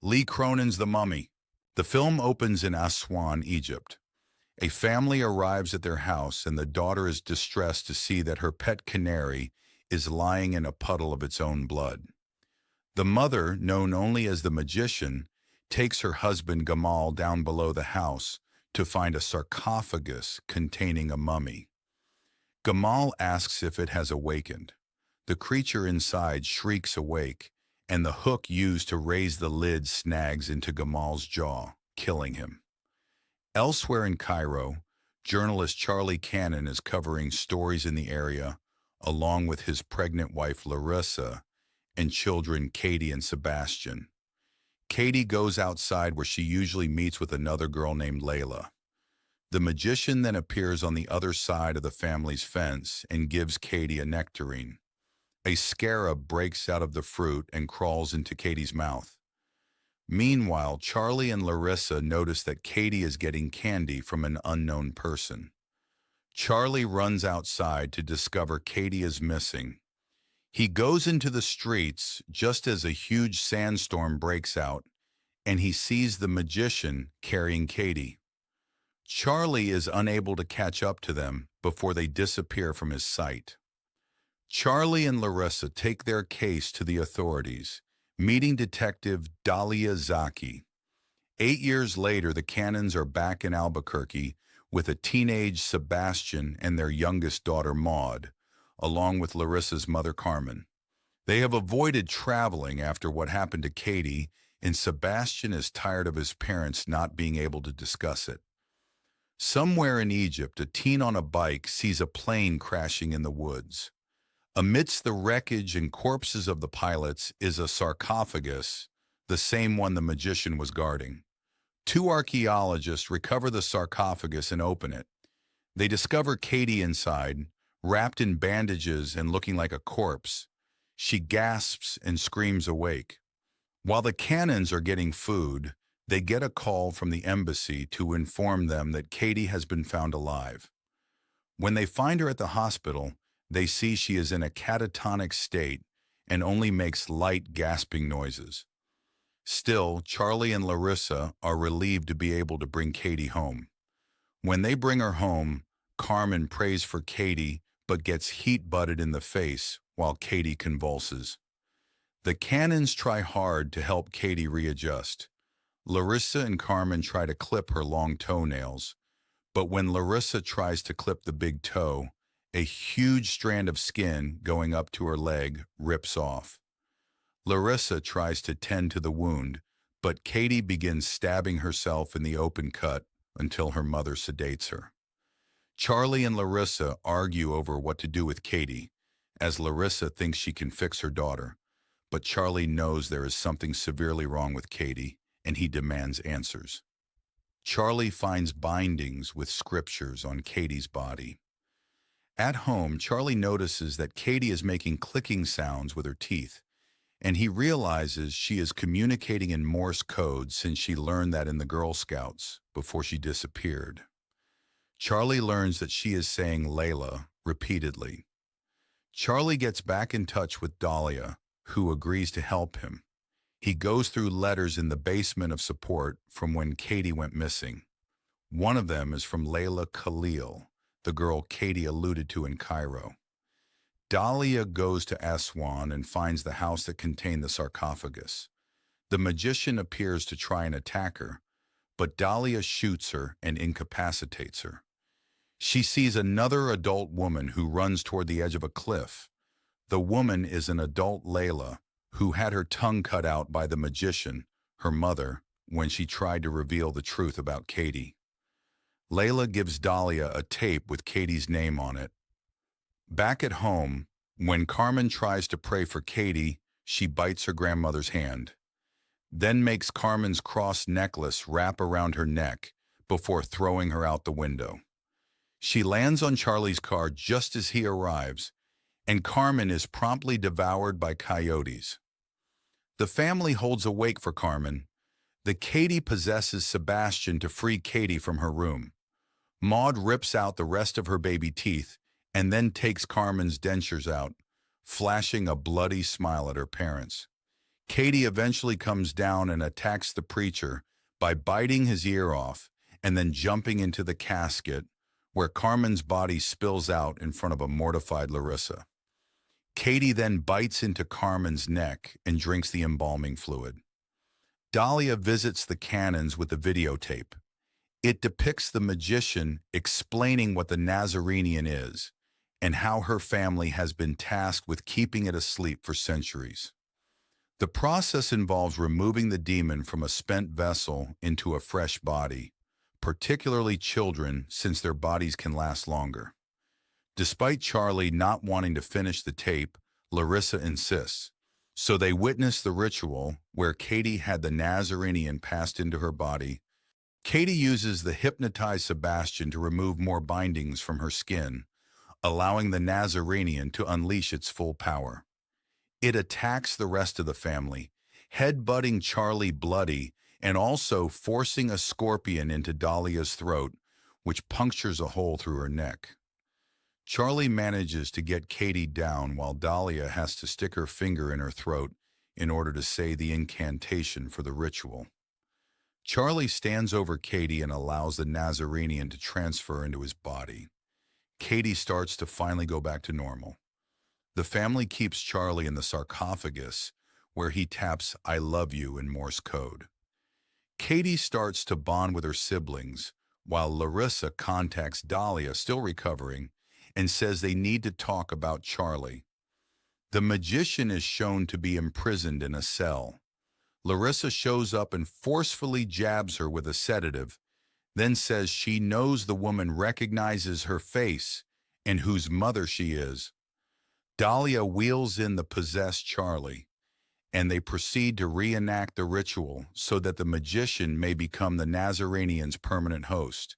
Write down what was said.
Lee Cronin's The Mummy. The film opens in Aswan, Egypt. A family arrives at their house and the daughter is distressed to see that her pet canary is lying in a puddle of its own blood. The mother, known only as the magician, takes her husband Gamal down below the house to find a sarcophagus containing a mummy. Gamal asks if it has awakened. The creature inside shrieks awake, and the hook used to raise the lid snags into Gamal's jaw, killing him. Elsewhere in Cairo, journalist Charlie Cannon is covering stories in the area, along with his pregnant wife Larissa and children Katie and Sebastian. Katie goes outside where she usually meets with another girl named Layla. The magician then appears on the other side of the family's fence and gives Katie a nectarine. A scarab breaks out of the fruit and crawls into Katie's mouth. Meanwhile, Charlie and Larissa notice that Katie is getting candy from an unknown person. Charlie runs outside to discover Katie is missing. He goes into the streets just as a huge sandstorm breaks out, and he sees the magician carrying Katie. Charlie is unable to catch up to them before they disappear from his sight. Charlie and Larissa take their case to the authorities, meeting Detective Dalia Zaki. 8 years later, the Cannons are back in Albuquerque with a teenage Sebastian and their youngest daughter Maud, along with Larissa's mother Carmen. They have avoided traveling after what happened to Katie, and Sebastian is tired of his parents not being able to discuss it. Somewhere in Egypt, a teen on a bike sees a plane crashing in the woods. Amidst the wreckage and corpses of the pilots is a sarcophagus, the same one the magician was guarding. 2 archaeologists recover the sarcophagus and open it. They discover Katie inside, wrapped in bandages and looking like a corpse. She gasps and screams awake. While the Cannons are getting food, they get a call from the embassy to inform them that Katie has been found alive. When they find her at the hospital, they see she is in a catatonic state and only makes light gasping noises. Still, Charlie and Larissa are relieved to be able to bring Katie home. When they bring her home, Carmen prays for Katie but gets heat butted in the face while Katie convulses. The Cannons try hard to help Katie readjust. Larissa and Carmen try to clip her long toenails, but when Larissa tries to clip the big toe, a huge strand of skin going up to her leg rips off. Larissa tries to tend to the wound, but Katie begins stabbing herself in the open cut until her mother sedates her. Charlie and Larissa argue over what to do with Katie, as Larissa thinks she can fix her daughter, but Charlie knows there is something severely wrong with Katie, and he demands answers. Charlie finds bindings with scriptures on Katie's body. At home, Charlie notices that Katie is making clicking sounds with her teeth, and he realizes she is communicating in Morse code since she learned that in the Girl Scouts before she disappeared. Charlie learns that she is saying Layla repeatedly. Charlie gets back in touch with Dahlia, who agrees to help him. He goes through letters in the basement of support from when Katie went missing. One of them is from Layla Khalil, the girl Katie alluded to in Cairo. Dahlia goes to Aswan and finds the house that contained the sarcophagus. The magician appears to try and attack her, but Dahlia shoots her and incapacitates her. She sees another adult woman who runs toward the edge of a cliff. The woman is an adult Layla, who had her tongue cut out by the magician, her mother, when she tried to reveal the truth about Katie. Layla gives Dahlia a tape with Katie's name on it. Back at home, when Carmen tries to pray for Katie, she bites her grandmother's hand, then makes Carmen's cross necklace wrap around her neck before throwing her out the window. She lands on Charlie's car just as he arrives, and Carmen is promptly devoured by coyotes. The family holds a wake for Carmen. The Katie possesses Sebastian to free Katie from her room. Maud rips out the rest of her baby teeth and then takes Carmen's dentures out, flashing a bloody smile at her parents. Katie eventually comes down and attacks the preacher by biting his ear off and then jumping into the casket where Carmen's body spills out in front of a mortified Larissa. Katie then bites into Carmen's neck and drinks the embalming fluid. Dahlia visits the canons with the videotape. It depicts the magician explaining what the Nazarenian is and how her family has been tasked with keeping it asleep for centuries. The process involves removing the demon from a spent vessel into a fresh body, particularly children, since their bodies can last longer. Despite Charlie not wanting to finish the tape, Larissa insists. So they witness the ritual where Katie had the Nazarenian passed into her body. Katie uses the hypnotized Sebastian to remove more bindings from her skin, allowing the Nazarenian to unleash its full power. It attacks the rest of the family, headbutting Charlie bloody and also forcing a scorpion into Dahlia's throat, which punctures a hole through her neck. Charlie manages to get Katie down while Dahlia has to stick her finger in her throat in order to say the incantation for the ritual. Charlie stands over Katie and allows the Nazarenian to transfer into his body. Katie starts to finally go back to normal. The family keeps Charlie in the sarcophagus, where he taps "I love you" in Morse code. Katie starts to bond with her siblings, while Larissa contacts Dahlia, still recovering, and says they need to talk about Charlie. The magician is shown to be imprisoned in a cell. Larissa shows up and forcefully jabs her with a sedative, then says she knows the woman recognizes her face and whose mother she is. Dahlia wheels in the possessed Charlie, and they proceed to reenact the ritual so that the magician may become the Nazarenian's permanent host.